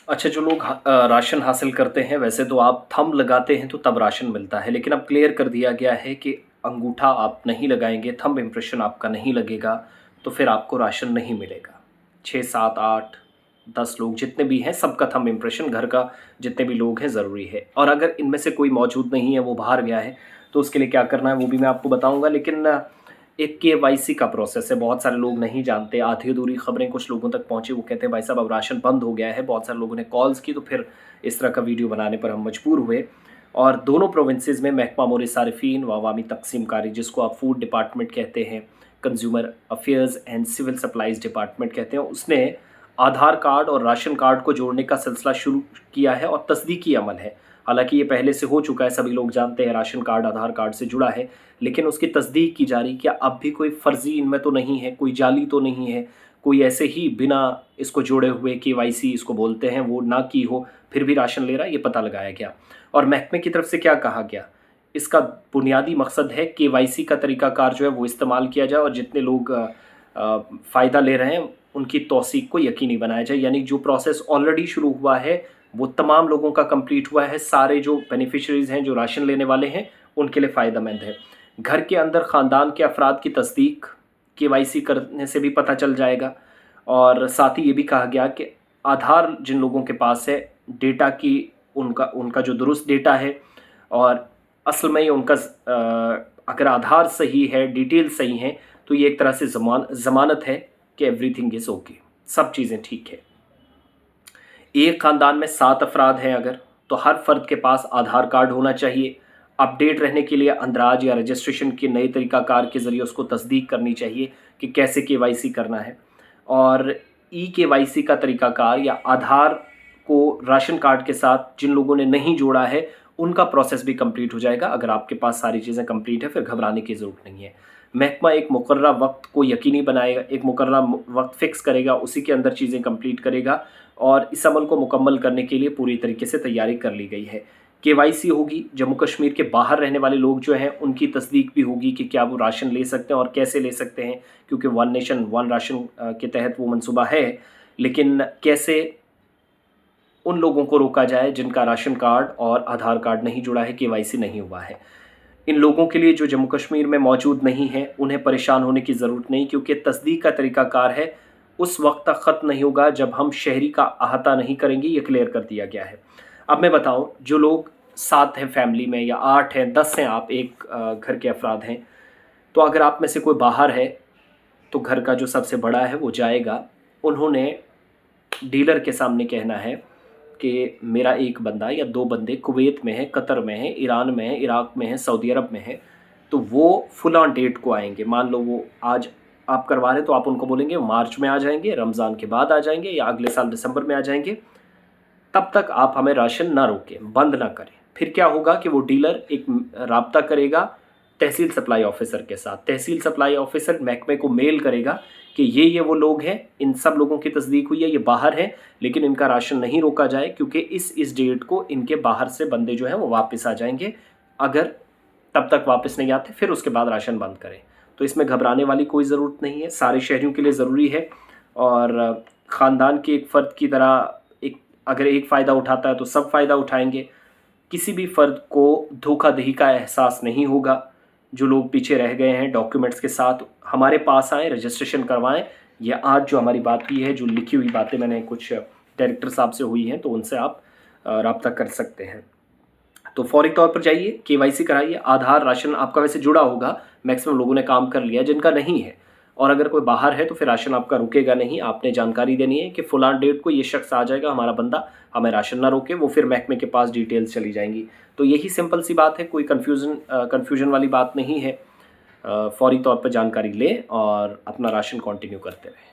अच्छा, जो लोग राशन हासिल करते हैं, वैसे तो आप थंब लगाते हैं तो तब राशन मिलता है, लेकिन अब क्लियर कर दिया गया है कि अंगूठा आप नहीं लगाएंगे, थंब इम्प्रेशन आपका नहीं लगेगा, तो फिर आपको राशन नहीं मिलेगा। 6, 7, 8, 10 लोग जितने भी हैं, सबका थंब इम्प्रेशन घर का जितने भी लोग हैं ज़रूरी है। और अगर इनमें से कोई मौजूद नहीं है, वो बाहर गया है, तो उसके लिए क्या करना है वो भी मैं आपको बताऊंगा। लेकिन एक केवाईसी का प्रोसेस है, बहुत सारे लोग नहीं जानते। आधी अधूरी खबरें कुछ लोगों तक पहुंची, वो कहते हैं भाई साहब अब राशन बंद हो गया है। बहुत सारे लोगों ने कॉल्स की, तो फिर इस तरह का वीडियो बनाने पर हम मजबूर हुए। और दोनों प्रोविंसेस में महकमा मोरे सारिफीन व अवामी तकसीमकारी, जिसको आप फूड डिपार्टमेंट कहते हैं, consumer affairs and civil supplies department कहते हैं, उसने आधार कार्ड और राशन कार्ड को जोड़ने का सिलसिला शुरू किया है और तस्दीकी अमल है। हालांकि ये पहले से हो चुका है, सभी लोग जानते हैं राशन कार्ड आधार कार्ड से जुड़ा है, लेकिन उसकी तस्दीक की जा रही कि अब भी कोई फर्जी इनमें तो नहीं है, कोई जाली तो नहीं है, कोई ऐसे ही बिना इसको जोड़े हुए केवाईसी इसको बोलते हैं वो ना की हो फिर भी राशन ले रहा है, ये पता लगाया गया। और महकमे की तरफ से क्या कहा गया, इसका बुनियादी मकसद है केवाईसी का तरीकाकार जो है वो इस्तेमाल किया जाए और जितने लोग फ़ायदा ले रहे हैं उनकी तौसीक को यकीनी बनाया जाए। यानी जो प्रोसेस ऑलरेडी शुरू हुआ है वो तमाम लोगों का कंप्लीट हुआ है, सारे जो बेनिफिशरीज़ हैं, जो राशन लेने वाले हैं, उनके लिए फ़ायदेमंद है। घर के अंदर ख़ानदान के अफराद की तस्दीक केवाईसी करने से भी पता चल जाएगा। और साथ ही ये भी कहा गया कि आधार जिन लोगों के पास है, डेटा की उनका उनका जो दुरुस्त डेटा है और असल में उनका अगर आधार सही है, डिटेल सही हैं, तो ये एक तरह से ज़मानत है कि एवरीथिंग इज़ ओके, सब चीज़ें ठीक है। एक ख़ानदान में 7 अफराद हैं अगर, तो हर फ़र्द के पास आधार कार्ड होना चाहिए। अपडेट रहने के लिए अंदराज या रजिस्ट्रेशन के नए तरीक़ाकार के ज़रिए उसको तस्दीक करनी चाहिए कि कैसे केवाईसी करना है। और ई केवाईसी का तरीक़ाकार या आधार को राशन कार्ड के साथ जिन लोगों ने नहीं जोड़ा है, उनका प्रोसेस भी कंप्लीट हो जाएगा। अगर आपके पास सारी चीज़ें कंप्लीट है, फिर घबराने की ज़रूरत नहीं है। महकमा एक मुकर्रर वक्त को यकीनी बनाएगा, एक मुकर्रर वक्त फ़िक्स करेगा, उसी के अंदर चीज़ें कंप्लीट करेगा और इस अमल को मुकम्मल करने के लिए पूरी तरीके से तैयारी कर ली गई है। केवाईसी होगी, जम्मू कश्मीर के बाहर रहने वाले लोग जो हैं उनकी तस्दीक भी होगी कि क्या वो राशन ले सकते हैं और कैसे ले सकते हैं, क्योंकि वन नेशन वन राशन के तहत वो मनसूबा है। लेकिन कैसे उन लोगों को रोका जाए जिनका राशन कार्ड और आधार कार्ड नहीं जुड़ा है, केवाईसी नहीं हुआ है। इन लोगों के लिए जो जम्मू कश्मीर में मौजूद नहीं है, उन्हें परेशान होने की ज़रूरत नहीं, क्योंकि तस्दीक का तरीक़ाकार है उस वक्त तक ख़त्म नहीं होगा जब हम शहरी का अहाता नहीं करेंगे, ये क्लियर कर दिया गया है। अब मैं बताऊं, जो लोग 7 हैं फैमिली में या 8 हैं, 10 हैं, आप एक घर के अफराद हैं, तो अगर आप में से कोई बाहर है तो घर का जो सबसे बड़ा है वो जाएगा। उन्होंने डीलर के सामने कहना है कि मेरा एक बंदा या 2 बंदे कुवैत में है, कतर में है, ईरान में है, इराक़ में है, सऊदी अरब में है, तो वो फुल ऑन डेट को आएंगे। मान लो वो आज आप करवा रहे हैं तो आप उनको बोलेंगे मार्च में आ जाएंगे, रमज़ान के बाद आ जाएंगे या अगले साल दिसंबर में आ जाएंगे। तब तक आप हमें राशन ना रोकें, बंद ना करें। फिर क्या होगा कि वो डीलर एक राब्ता करेगा तहसील सप्लाई ऑफिसर के साथ। तहसील सप्लाई ऑफिसर महकमे को मेल करेगा कि ये वो लोग हैं, इन सब लोगों की तस्दीक हुई है, ये बाहर हैं, लेकिन इनका राशन नहीं रोका जाए क्योंकि इस डेट को इनके बाहर से बंदे जो हैं वो वापस आ जाएंगे। अगर तब तक वापस नहीं आते फिर उसके बाद राशन बंद करें। तो इसमें घबराने वाली कोई ज़रूरत नहीं है, सारे शहरियों के लिए ज़रूरी है। और ख़ानदान के एक फ़र्द की तरह अगर एक फ़ायदा उठाता है तो सब फ़ायदा उठाएंगे। किसी भी फ़र्द को धोखाधड़ी का एहसास नहीं होगा। जो लोग पीछे रह गए हैं डॉक्यूमेंट्स के साथ हमारे पास आएँ, रजिस्ट्रेशन करवाएं। ये आज जो हमारी बात की है, जो लिखी हुई बातें मैंने कुछ डायरेक्टर साहब से हुई हैं, तो उनसे आप रब्ता कर सकते हैं। तो फौरी तौर पर जाइए, केवाईसी कराइए। आधार राशन आपका वैसे जुड़ा होगा, मैक्सिमम लोगों ने काम कर लिया। जिनका नहीं है और अगर कोई बाहर है तो फिर राशन आपका रुकेगा नहीं। आपने जानकारी देनी है कि फलां डेट को ये शख्स आ जाएगा, हमारा बंदा, हमें राशन ना रोके। वो फिर महकमे के पास डिटेल्स चली जाएंगी। तो यही सिंपल सी बात है, कोई कन्फ्यूजन वाली बात नहीं है। फौरी तौर पर जानकारी लें और अपना राशन कंटिन्यू करते रहें।